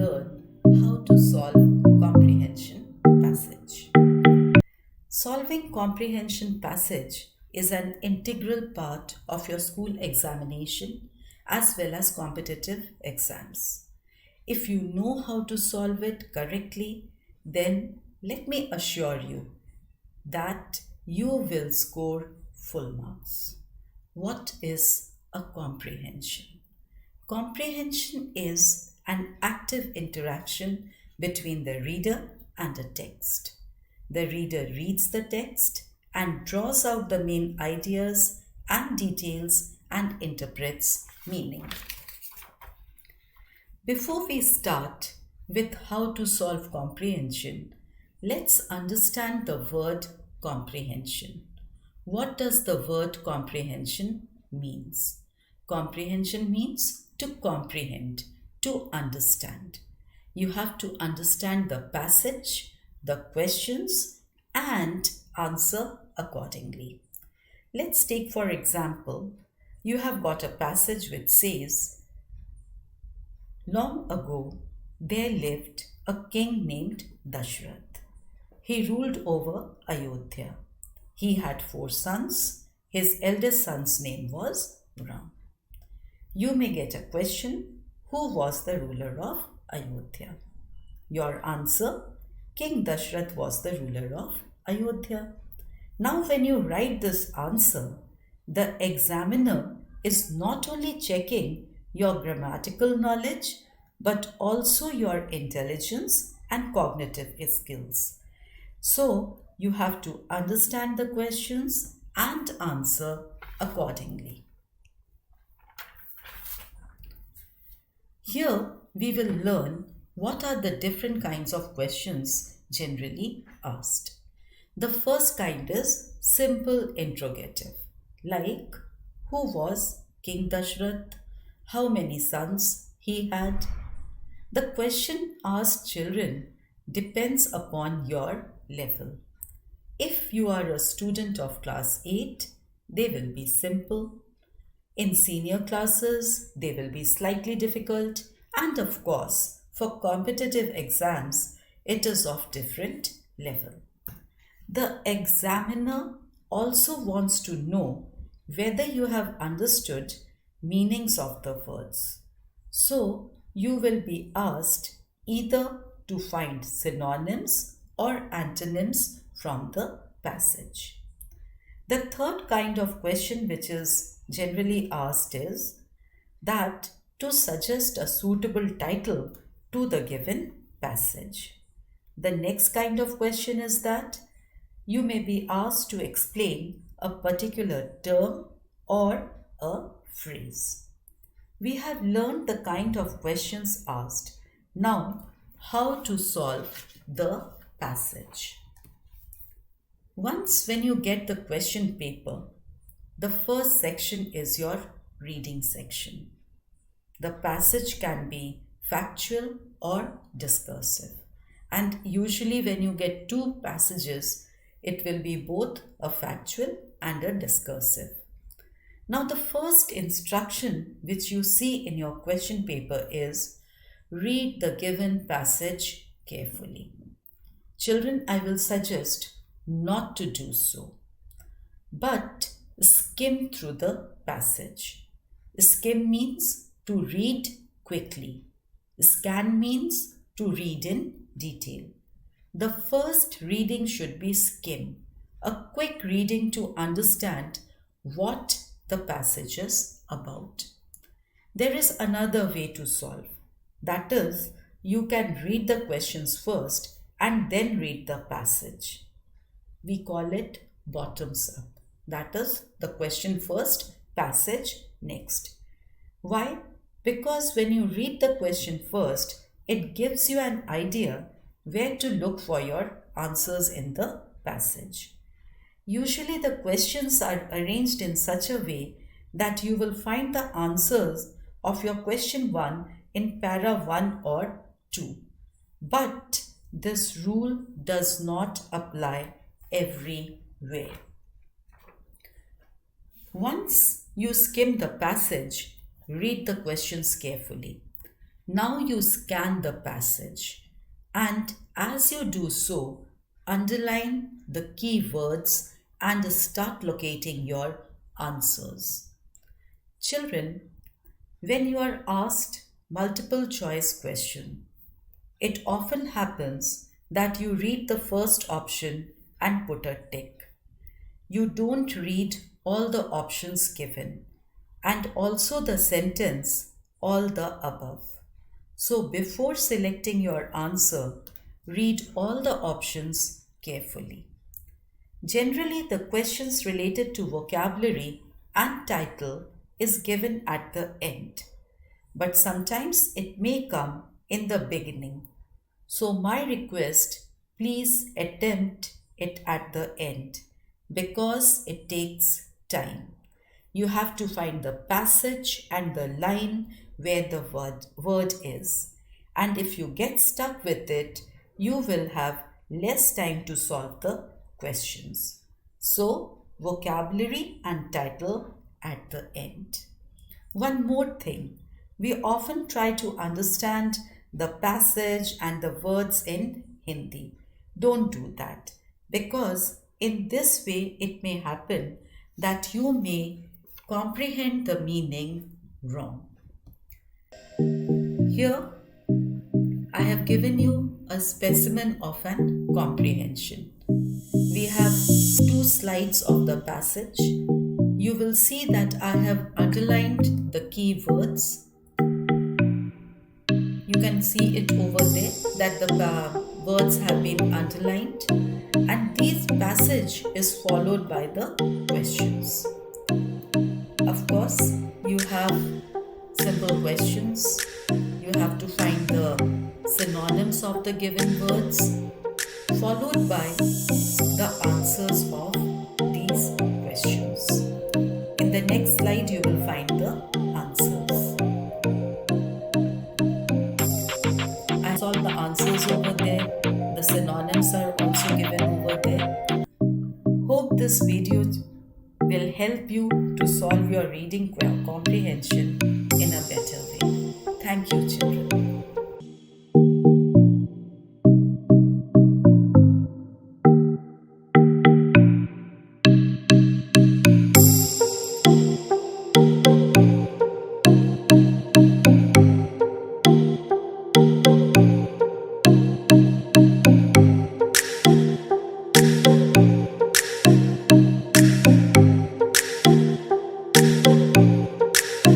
learn how to solve comprehension passage. Solving comprehension passage is an integral part of your school examination as well as competitive exams. If you know how to solve it correctly, then let me assure you that you will score full marks. What is a comprehension? Comprehension is an active interaction between the reader and a text. The reader reads the text and draws out the main ideas and details and interprets meaning. Before we start with how to solve comprehension, let's understand the word comprehension. What does the word comprehension means? Comprehension means to comprehend, to understand. You have to understand the passage, the questions, and answer accordingly. Let's take, for example, you have got a passage which says, "Long ago, there lived a king named Dashrath. He ruled over Ayodhya. He had 4 sons. His eldest son's name was Ram." You may get a question, who was the ruler of Ayodhya? Your answer, King Dashrath was the ruler of Ayodhya. Now when you write this answer, the examiner is not only checking your grammatical knowledge, but also your intelligence and cognitive skills. So you have to understand the questions and answer accordingly. Here we will learn what are the different kinds of questions generally asked. The first kind is simple interrogative, like who was King Dashrath? How many sons he had? The question asked children depends upon your level. If you are a student of class 8, they will be simple. In senior classes, they will be slightly difficult. And of course, for competitive exams, it is of different level. The examiner also wants to know whether you have understood meanings of the words. So, you will be asked either to find synonyms or antonyms from the passage. The third kind of question which is generally asked is that to suggest a suitable title to the given passage. The next kind of question is that you may be asked to explain a particular term or a phrase. We have learned the kind of questions asked. Now, how to solve the passage. Once when you get the question paper, the first section is your reading section. The passage can be factual or discursive. And usually when you get 2 passages, it will be both a factual and a discursive. Now the first instruction which you see in your question paper is read the given passage carefully. Children, I will suggest not to do so, but skim through the passage. Skim means to read quickly. Scan means to read in detail. The first reading should be skim, a quick reading to understand what the passage is about. There is another way to solve. That is, you can read the questions first and then read the passage. We call it bottoms up. That is, the question first, passage next. Why? Because when you read the question first, it gives you an idea where to look for your answers in the passage. Usually the questions are arranged in such a way that you will find the answers of your question 1 in para 1 or 2. But this rule does not apply everywhere. Once you skim the passage, read the questions carefully. Now you scan the passage, and as you do so, underline the keywords and start locating your answers. Children, when you are asked multiple choice question, it often happens that you read the first option and put a tick. You don't read all the options given and also the sentence all the above. So before selecting your answer, read all the options carefully. Generally, the questions related to vocabulary and title is given at the end, but sometimes it may come in the beginning. So, my request, please attempt it at the end because it takes time. You have to find the passage and the line where the word is. And if you get stuck with it, you will have less time to solve the questions. So, vocabulary and title at the end. One more thing, we often try to understand the passage and the words in Hindi. Don't do that because in this way it may happen that you may comprehend the meaning wrong. Here I have given you a specimen of an comprehension. We have two slides of the passage. You will see that I have underlined the key words. You can see it over there that the words have been underlined, and this passage is followed by the questions. Of course, you have simple questions. You have to find the synonyms of the given words, followed by the answers of these questions. In the next slide, you will find the answers. I saw the answers over there. The synonyms are also given over there. Hope this video will help you to solve your reading comprehension